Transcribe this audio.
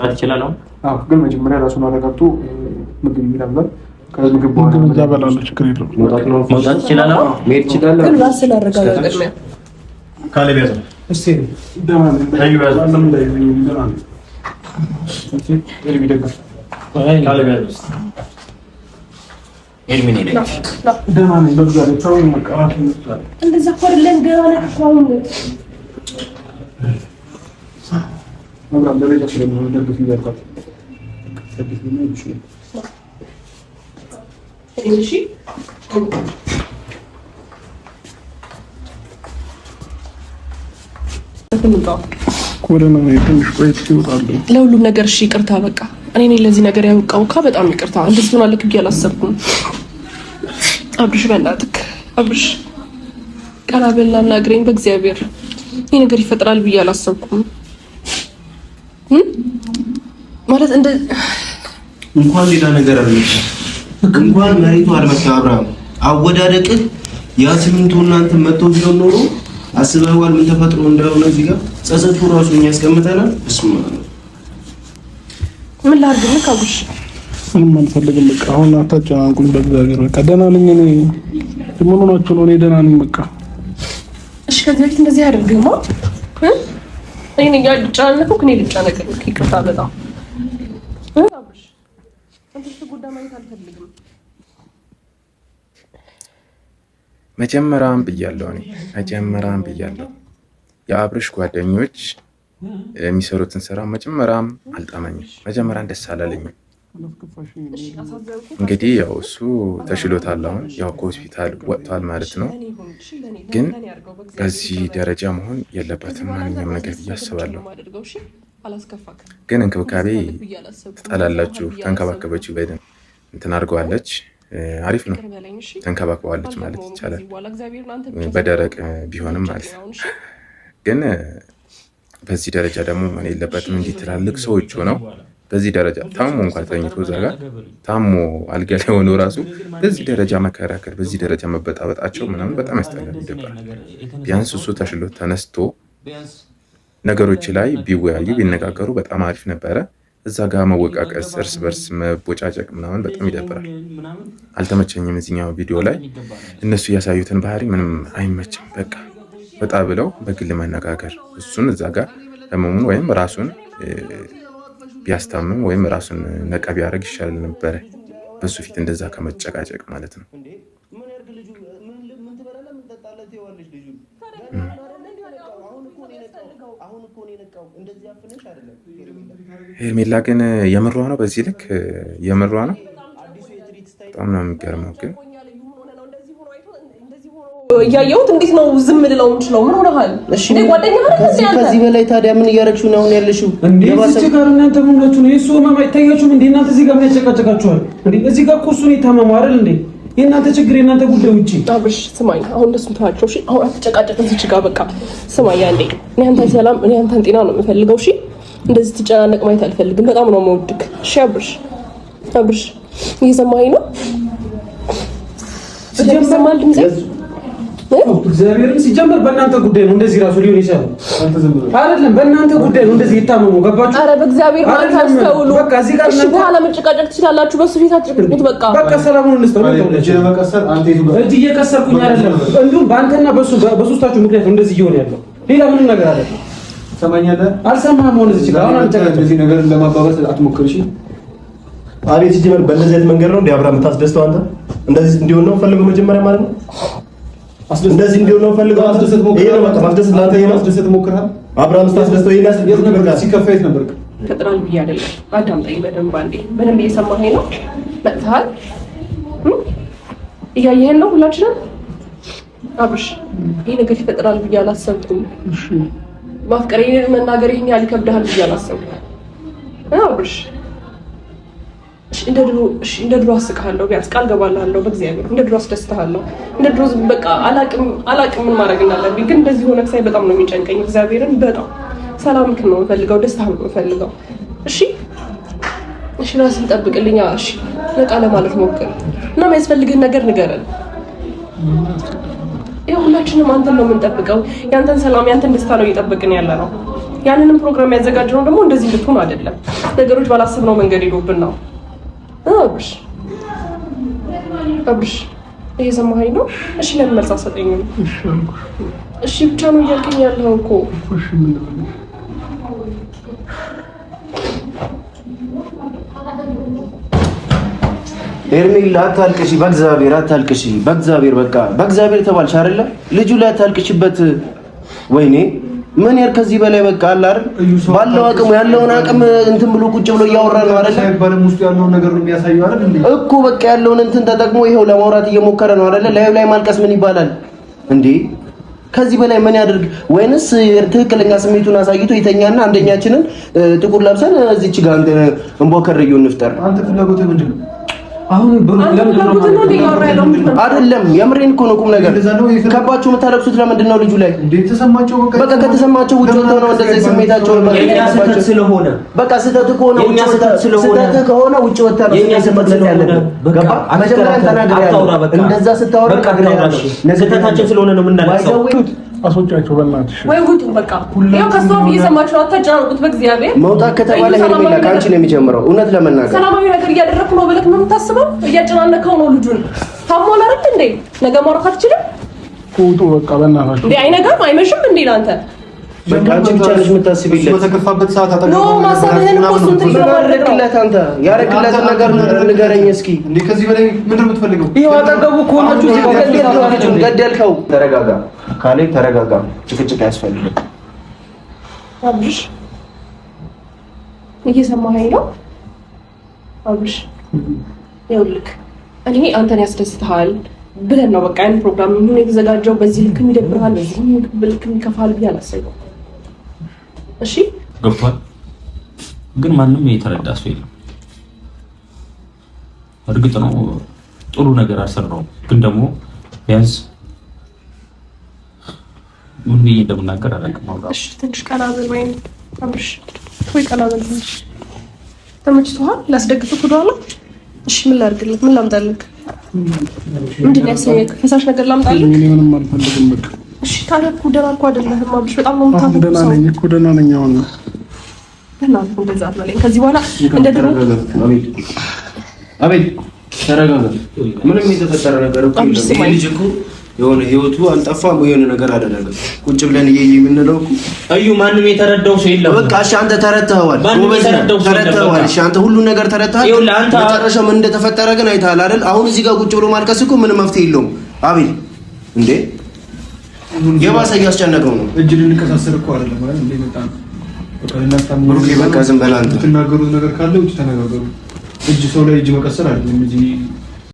አትችላለሁ። አዎ ግን መጀመሪያ ራሱን አረጋግጦ ምግብ ይላል። ከምግብ በኋላ ያበላል። ችግር የለውም። መውጣት ይችላል። መሄድ ይችላል። ግን ራስን አረጋግጥ ነው ካለ ቢያዘ እስቲ ደማን እንዳይባል ለምን እንዳይሆን ይላል። እስቲ ኤልሚ ደግፍ ካለ ቢያዘ ኤልሚ ነው ደማን እንደዚህ ታው መቀራት ይችላል። እንደዛ ኮርለን ገና ነው መብራት ደረጃ ስለሆነ ደግፍ ይላል። ደግፍ ነው እሺ እሺ ለሁሉም ነገር እሺ ይቅርታ። በቃ እኔ ነኝ ለዚህ ነገር ያበቃው። በጣም ይቅርታ። እንደዚህ ሆነ ልክ ብዬ አላሰብኩም። አብርሽ በእናትህ አብርሽ ቀና በልና ናግረኝ። በእግዚአብሔር ይሄ ነገር ይፈጥራል ብዬ አላሰብኩም። ማለት እንደ እንኳን ሌላ ነገር አልመጣ እንኳን መሬቱ አልመጣ። አብርሃም አወዳደቅህ ያ ሲሚንቶ እናንተ መጥቶ ቢሆን ኖሮ አስበዋል ምን ተፈጥሮ እንደሆነ እዚህ ጋር ጸጸቱ ራሱ ያስቀምጠናል። እስማ ምን ላድርግ አብርሽ? ምንም አልፈልግም። በቃ አሁን አታጨናንቁኝ በእግዚአብሔር። በቃ ደህና ነኝ እኔ። ምን ሆናችሁ ነው? እኔ ደህና ነኝ በቃ። እሺ ከዚህ በፊት እንደዚህ አድርገማ እኔ ልጫነኩ እኔ ልጫነኩ። ይቅርታ በጣም አብርሽ አንተ ተጎዳ ማለት አልፈልግም። መጀመሪያም ብያለሁ የአብርሽ ጓደኞች የሚሰሩትን ስራ መጀመሪያም አልጣመኝም። መጀመሪያም ደስ አላለኝም። እንግዲህ ያው እሱ ተሽሎታል። አሁን ያው ከሆስፒታል ወጥቷል ማለት ነው። ግን በዚህ ደረጃ መሆን የለበትም ማንኛውም ነገር ብዬ አስባለሁ። ግን እንክብካቤ ትጠላላችሁ። ተንከባከበችው በደንብ እንትን አድርገዋለች። አሪፍ ነው። ተንከባክበዋለች ማለት ይቻላል። በደረቅ ቢሆንም ማለት ነው። ግን በዚህ ደረጃ ደግሞ መሆን የለበትም። እንዲህ ትላልቅ ሰዎች ሆነው በዚህ ደረጃ ታሞ እንኳን ተኝቶ ዘጋ ታሞ አልጋ ላይ ሆኖ ራሱ በዚህ ደረጃ መከራከር፣ በዚህ ደረጃ መበጣበጣቸው ምናምን በጣም ያስጠላል፣ ይደብራል። ቢያንስ እሱ ተሽሎ ተነስቶ ነገሮች ላይ ቢወያዩ ቢነጋገሩ በጣም አሪፍ ነበረ። እዛ ጋር መወቃቀስ፣ እርስ በርስ መቦጫጨቅ ምናምን በጣም ይደብራል። አልተመቸኝም። እዚህኛው ቪዲዮ ላይ እነሱ ያሳዩትን ባህሪ ምንም አይመችም። በቃ ወጣ ብለው በግል መነጋገር፣ እሱን እዛ ጋር ህመሙን ወይም ራሱን ቢያስታምም ወይም ራሱን ነቃ ቢያደርግ ይሻላል ነበረ፣ በሱ ፊት እንደዛ ከመጨቃጨቅ ማለት ነው። ሄርሜላ ግን የምሯ ነው፣ በዚህ ልክ የምሯ ነው። በጣም ነው የሚገርመው። ግን እያየሁት እንዴት ነው ዝም ልለው የምችለው? ምን ሆነሃል? እሺ እኔ ጓደኛ ማለት ከዚህ በላይ ታዲያ ምን እያረግሽ ነው አሁን ያለሽው? እንዴ እዚህ ጋር እናንተ ምን ሆናችሁ ነው? እሱ ማማ አይታያችሁም እንዴ? እናንተ እዚህ ጋር ምን ያጨቃጨቃችኋል እንዴ? እዚህ ጋር እኮ እሱ ነው የታመመው አይደል እንዴ? የእናንተ ችግር የእናንተ ጉዳይ ውጪ። አብርሽ ስማኝ፣ አሁን እንደሱም ተዋቸው እሺ። አሁን አትጨቃጨቅ እዚህ ጋር በቃ ስማኝ አንዴ። እኔ አንተ ሰላም፣ እኔ አንተን ጤና ነው የምፈልገው እሺ። እንደዚህ ትጨናነቅ ማየት አልፈልግም። በጣም ነው የምወድክ እሺ። አብርሽ እየሰማኸኝ ነው? ሲጀመር ድምጼ እግዚአብሔርን ሲጀመር በእናንተ ጉዳይ ነው እንደዚህ ራሱ ሊሆን ይችላል አይደለም? በእናንተ ጉዳይ ነው እንደዚህ የታመሙ ገባችሁ? ኧረ በእግዚአብሔር ማለት አስተውሉ። በቃ እዚህ ጋር እሺ፣ በኋላ መጨቃጨቅ ትችላላችሁ። በሱ ፊት አትጨቃጨቁት። በቃ ሰላሙን እንስተው ነው። እጅ እየከሰርኩኝ አይደለም። እንዲሁም በአንተና በሶስታችሁ ምክንያት ነው እንደዚህ እየሆነ ያለው። ሌላ ምንም ነገር አይደለም። ሰማኛለህ? አልሰማህም? ሆነ እዚህ ጋር አሁን አንጨቃጨቅ እዚህ ነገር ለማባባስ አትሞክር እሺ። አቤት ሲጀመር በእንደዚህ አይነት መንገድ ነው እንዴ አብርሃም የምታስደስተው? አንተ እንደዚህ እንዲሆን ነው ፈልገው መጀመሪያ ማለት ነው። እንደዚህ እንዲሆን ነው ፈልገው ማስደሰት ሞክረህ ይሄ ነው በቃ ማስደሰት ላንተ ይሄ ማስደሰት ሞክረሃል። አብርሃም ስታስደስተው ይሄን ያስደሰት ነበር። ሲከፋየት ነበር ከጥራል ብዬ አይደለም። አዳምጠኝ በደንብ አንዴ። በደንብ እየሰማኸኝ ነው? መጥተሃል? እያየኸን ነው ሁላችንም? አብርሽ ይሄ ነገር ይፈጥራል ብዬ አላሰብኩም። እሺ ማፍቀሬ መናገር ይሄን ያህል ይከብዳል ብዬ አላሰብኩም። አብርሽ እንደ ድሮ አስቅሃለሁ። ቢያንስ ቃል ገባልሃለሁ በእግዚአብሔር እንደ ድሮ አስደስትሃለሁ። እንደ ድሮ በቃ አላቅም ምን ማድረግ እንዳለብኝ። ግን እንደዚህ ሆነ ሳይ በጣም ነው የሚጨንቀኝ። እግዚአብሔርን በጣም ሰላምክ ነው የምፈልገው፣ ደስታ ነው የምፈልገው። እሺ ራስን ጠብቅልኛ። እሺ ነቃ ለማለት ሞክር እና የሚያስፈልግህን ነገር ንገረን። ያው ሁላችንም አንተን ነው የምንጠብቀው። ያንተን ሰላም ያንተን ደስታ ነው እየጠበቅን ያለ ነው። ያንንም ፕሮግራም ያዘጋጀነው ደግሞ እንደዚህ ልትሆን አይደለም። ነገሮች ባላሰብነው መንገድ ሄዶብን ነው። አብርሽ እየሰማኸኝ ነው? እሺ ለምን መልስ አትሰጠኝም? እሺ ብቻ ነው እያልከኝ ያለው እኮ። ኤርሜላ አታልቅሺ፣ በእግዚአብሔር አታልቅሺ፣ በእግዚአብሔር በቃ በእግዚአብሔር ተባልሽ አይደለ? ልጁ ላይ አታልቅሽበት። ወይኔ ምን ያር ከዚህ በላይ በቃ አለ አይደል? ባለው አቅሙ ያለውን አቅም እንትን ብሎ ቁጭ ብሎ እያወራ ነው አይደል? ሳይባልም ውስጥ ያለውን ነገር ነው የሚያሳየው አይደል እንዴ? እኮ በቃ ያለውን እንትን ተጠቅሞ ይሄው ለማውራት እየሞከረ ነው አይደል? ላይ ማልቀስ ምን ይባላል እንዴ? ከዚህ በላይ ምን ያደርግ? ወይንስ ትክክለኛ ስሜቱን አሳይቶ የተኛና አንደኛችንን ጥቁር ለብሰን እዚች ጋር እንቦከርዩ እንፍጠር? አንተ ፍላጎትህ ምንድነው? አሁን አይደለም የምሬን እኮ ነው። ቁም ነገር ከባችሁ የምታለቅሱት ለምንድን ነው? ልጁ ላይ እንዴት ተሰማቸው? በቃ ከተሰማቸው ውጭ ወጥተው ነው እንደዚህ ስሜታቸውን ስህተት ስለሆነ በቃ ስህተት ከሆነ ውጭ ወጥተህ ነው መግለጽ ያለብህ። ገባ? መጀመሪያ ተናገር ያለው እንደዛ ስታወራ ስህተታችን ስለሆነ ነው የምናለቅሰው። አስወጫቸው በእናትሽ ወይ ውጡ በቃ። ያው ከሷም እየሰማችሁ ነው። አታጨናንቁት በእግዚአብሔር። መውጣት ከተባለ ሄርሜላ ከአንቺ ነው የሚጀምረው። እውነት ለመናገር ሰላማዊ ነገር እያደረግኩ ነው ብለህ ነው የምታስበው? እያጨናነከው ነው ልጁን። ታሟል አይደል እንዴ? ነገ ማውራት አትችልም? ውጡ በቃ በእናትሽ። እንዴ አይነጋም አይመሽም እንዴ ላንተ? በቃ አንቺ ብቻ ነሽ የምታስቢለት። በተከፋበት ሰዓት ኖ ማሰብህን እኮ እሱን ትይዝ ማድረግ ነው። አንተ ያረክለትን ነገር ንገረኝ እስኪ። እንዴ ከዚህ በላይ ምንድን ነው የምትፈልገው? ይሄው አጠገቡ ከሆናችሁ እዚህ ጋር ገደልከው። ተረጋጋ ካሌብ ተረጋጋ። ጭቅጭቅ አያስፈልግም። አብርሽ እየሰማኸኝ ነው? አብርሽ ይኸውልህ እኔ አንተን ያስደስትሃል ብለን ነው በቃ ያን ፕሮግራም ምን የተዘጋጀው። በዚህ ልክ ይደብርሃል፣ በዚህ ልክ ይከፋል ብዬ አላሰብኩም። እሺ ገብቷል። ግን ማንም የተረዳ ሰው የለም። እርግጥ ነው ጥሩ ነገር አልሰራውም፣ ግን ደግሞ ቢያንስ ምን እንደምናገር አላውቅም። እሺ ትንሽ ቀና በል ወይም አብርሽ ወይ ቀና በል ትንሽ። ተመችቶሃል? ላስደግፍህ ወደኋላ። እሺ ምን ላድርግልህ? ምን ላምጣልህ? ምንድን ነው ያሰኘህ? ፈሳሽ ነገር ላምጣልህ? እኔ ምንም አልፈልግም በቃ። እሺ ታዲያ እኮ ደህና እኮ አይደለህም አብርሽ። በጣም ነው የምታፈቅረው። ደህና ነኝ እኮ ደህና ነኝ። አሁን በእናትህ እንደዛ አትበለኝ። ከዚህ በኋላ እንደ ድሮ አቤት ተረጋጋ። ምንም የተፈጠረ ነገር እኮ የለም። ልጅ እኮ የሆነ ህይወቱ አልጠፋም። የሆነ ነገር አደረገ። ቁጭ ብለን የምንለው እኮ እዩ ማንም የተረዳው ሰው የለም። በቃ እሺ አንተ ተረድተኸዋል። ተረድተኸዋል። እሺ አንተ ሁሉ ነገር ተረድተሃል። መጨረሻው ምን እንደተፈጠረ ግን አይተሃል አይደል? አሁን እዚህ ጋር ቁጭ ብሎ ማልቀስ እኮ ምንም መፍትሄ የለውም። አቤል እንዴ የባሰ እያስጨነቀው ነው። እጅ ልንቀሳሰር እኮ አይደለም ማለት እንዴ መጣ ነው። ብሩኬ በቃ ዝም በል አንተ። የምትናገሩት ነገር ካለ ውጭ ተነጋገሩ። እጅ ሰው ላይ እጅ መቀሰር አይደለም። እዚህ